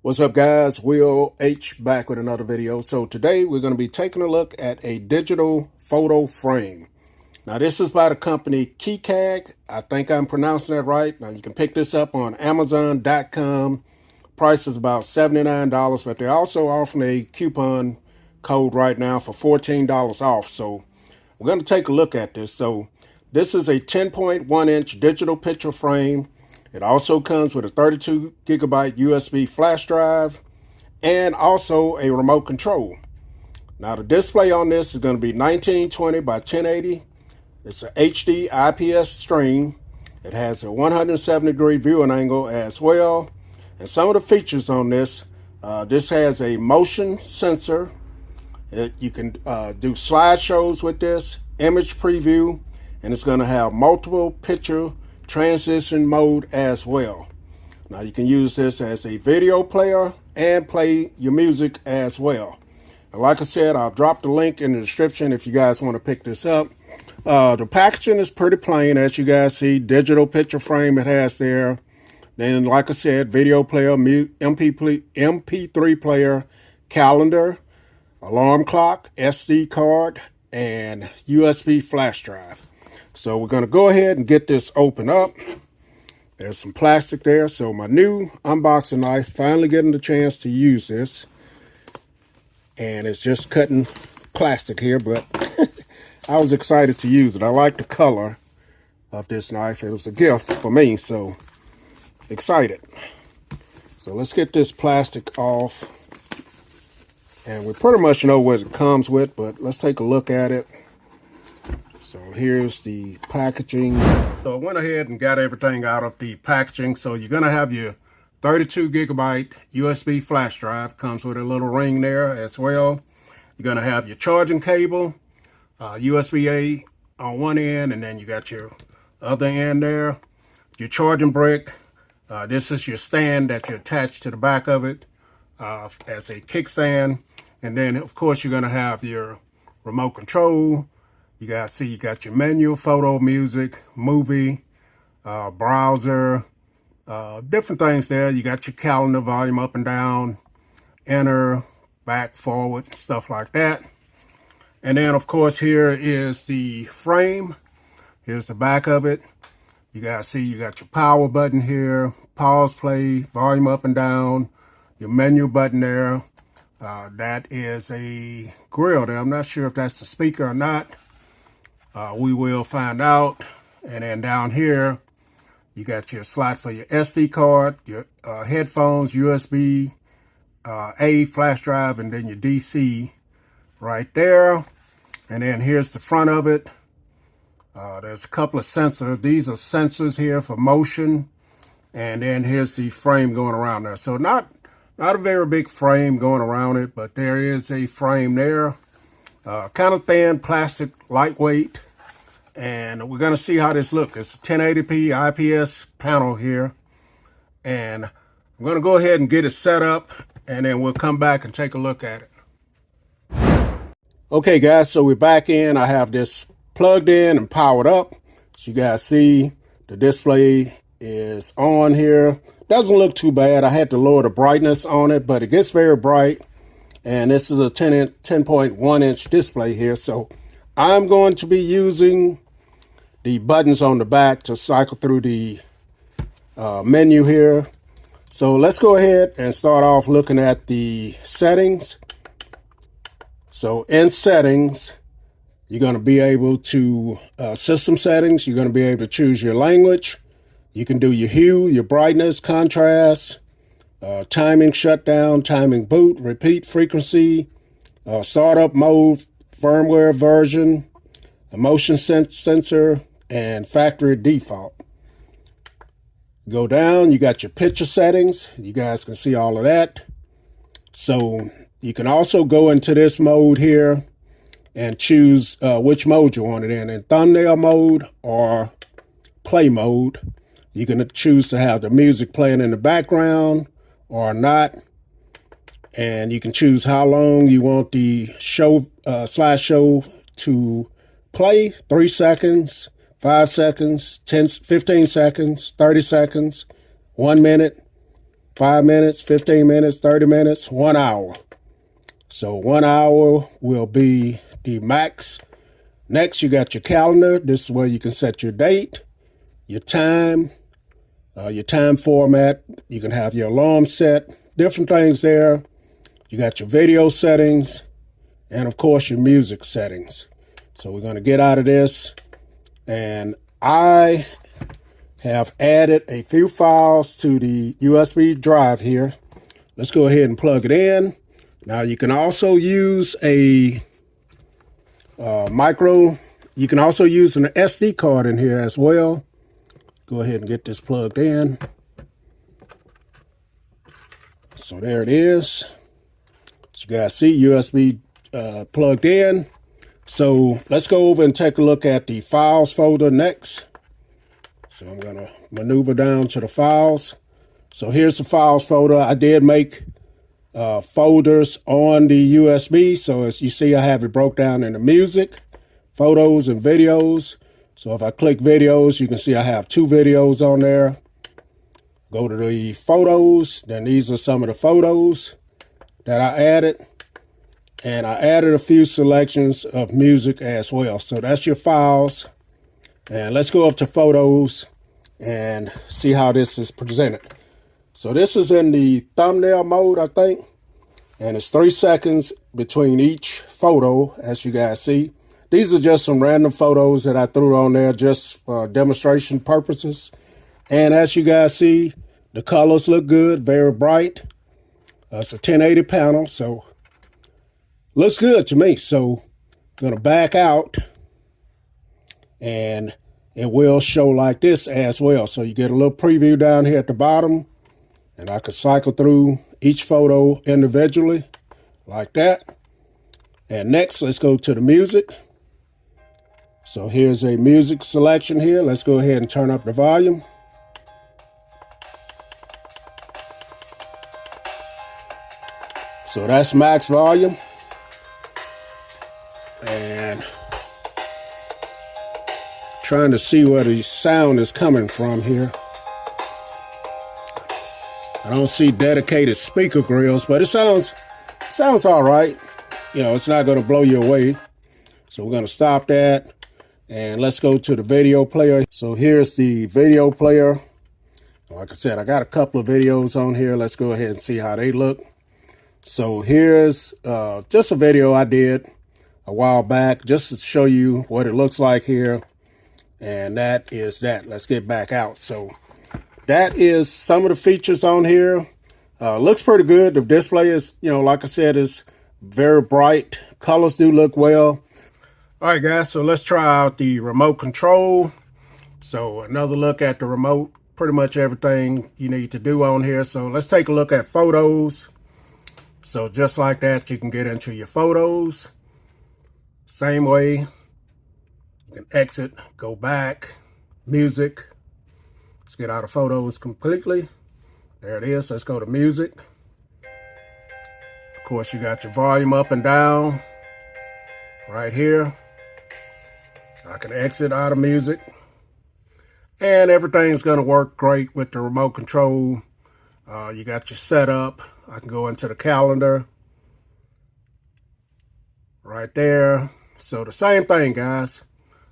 What's up, guys? Will H back with another video. So today we're going to be taking a look at a digital photo frame. Now this is by the company KECAG. I think I'm pronouncing that right. Now you can pick this up on Amazon.com. Price is about $79, but they're also offering a coupon code right now for $14 off. So we're going to take a look at this. So this is a 10.1 inch digital picture frame. It also comes with a 32 gigabyte USB flash drive and also a remote control. Now the display on this is going to be 1920 by 1080. It's a HD IPS screen. It has a 170-degree viewing angle as well. And some of the features on this, this has a motion sensor. You can do slideshows with this, image preview, and it's going to have multiple picture transition mode as well. Now you can use this as a video player and play your music as well. And like I said, I'll drop the link in the description if you guys want to pick this up. The packaging is pretty plain, as you guys see. Digital picture frame it has there. Then, like I said, video player, MP3 player, calendar, alarm clock, SD card, and USB flash drive. So we're going to go ahead and get this open up. There's some plastic there. So my new unboxing knife, finally getting the chance to use this. And it's just cutting plastic here, but I was excited to use it. I like the color of this knife. It was a gift for me, so excited. So let's get this plastic off. And we pretty much know what it comes with, but let's take a look at it. So here's the packaging. So I went ahead and got everything out of the packaging. So you're going to have your 32 gigabyte USB flash drive. Comes with a little ring there as well. You're going to have your charging cable, USB-A on one end, and then you got your other end there. Your charging brick. This is your stand that you attach to the back of it as a kickstand. And then, of course, you're going to have your remote control. You guys see you got your menu, photo, music, movie, browser, different things there. You got your calendar, volume up and down, enter, back, forward, stuff like that. And then, of course, here is the frame. Here's the back of it. You guys see you got your power button here, pause, play, volume up and down, your menu button there. That is a grill there. I'm not sure if that's the speaker or not. We will find out. And then down here, you got your slot for your SD card, your headphones, USB, A flash drive, and then your DC right there. And then here's the front of it. There's a couple of sensors. These are sensors here for motion. And then here's the frame going around there. So not a very big frame going around it, but there is a frame there. Kind of thin, plastic, lightweight. And we're going to see how this looks. It's a 1080p IPS panel here. And I'm going to go ahead and get it set up, and then we'll come back and take a look at it. Okay, guys, so we're back in. I have this plugged in and powered up. So you guys see the display is on here. Doesn't look too bad. I had to lower the brightness on it, but it gets very bright. And this is a 10.1 inch display here. So I'm going to be using the buttons on the back to cycle through the menu here. So let's go ahead and start off looking at the settings. So in settings, you're going to be able to, system settings, you're going to be able to choose your language. You can do your hue, your brightness, contrast, timing shutdown, timing boot, repeat frequency, startup mode, firmware version, a motion sensor, and factory default. Go down, you got your picture settings. You guys can see all of that. So you can also go into this mode here and choose which mode you want it in thumbnail mode or play mode. You can choose to have the music playing in the background or not. And you can choose how long you want the slideshow to play. 3 seconds, 5 seconds, 10, 15 seconds, 30 seconds, 1 minute, 5 minutes, 15 minutes, 30 minutes, 1 hour. So 1 hour will be the max. Next, you got your calendar. This is where you can set your date, your time format. You can have your alarm set, different things there. You got your video settings, and of course your music settings. So we're going to get out of this, and I have added a few files to the USB drive here. Let's go ahead and plug it in. Now you can also use a you can also use an SD card in here as well. Go ahead and get this plugged in. So there it is. As you guys see, USB plugged in. So let's go over and take a look at the files folder next. So I'm going to maneuver down to the files. So here's the files folder. I did make folders on the USB. So as you see, I have it broke down into music, photos, and videos. So if I click videos, you can see I have 2 videos on there. Go to the photos. Then these are some of the photos that I added. And I added a few selections of music as well. So that's your files. And let's go up to photos and see how this is presented. So this is in the thumbnail mode, I think. And it's 3 seconds between each photo, as you guys see. These are just some random photos that I threw on there just for demonstration purposes. And as you guys see, the colors look good, very bright. It's a 1080 panel, so looks good to me. So I'm going to back out, and it will show like this as well. So you get a little preview down here at the bottom, and I could cycle through each photo individually like that. And next, let's go to the music. So here's a music selection here. Let's go ahead and turn up the volume. So that's max volume. And trying to see where the sound is coming from here. I don't see dedicated speaker grills, but it sounds all right. You know, it's not going to blow you away. So we're going to stop that, and let's go to the video player. So here's the video player. Like I said, I got a couple of videos on here. Let's go ahead and see how they look. So here's just a video I did a while back just to show you what it looks like here. And that is that. Let's get back out. So that is some of the features on here. Looks pretty good. The display is, you know, like I said, is very bright. Colors do look well. All right, guys, so let's try out the remote control. So another look at the remote, pretty much everything you need to do on here. So let's take a look at photos. So just like that, you can get into your photos. Same way, you can exit, go back, music. Let's get out of photos completely. There it is. Let's go to music. Of course, you got your volume up and down right here. I can exit out of music. And everything's going to work great with the remote control. You got your setup. I can go into the calendar right there. So the same thing, guys,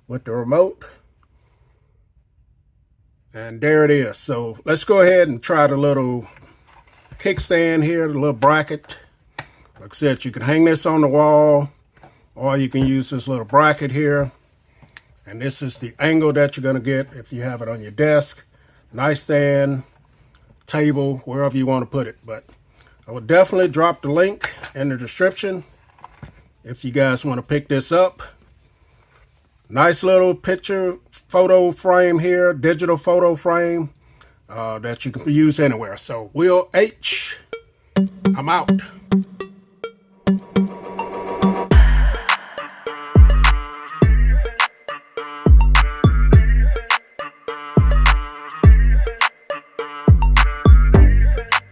with the remote. And there it is. So let's go ahead and try the little kickstand here, the little bracket. Like I said, you can hang this on the wall, or you can use this little bracket here. And this is the angle that you're going to get if you have it on your desk, nightstand, table, wherever you want to put it. But I will definitely drop the link in the description if you guys want to pick this up. Nice little picture photo frame here, digital photo frame that you can use anywhere. So Will H, I'm out.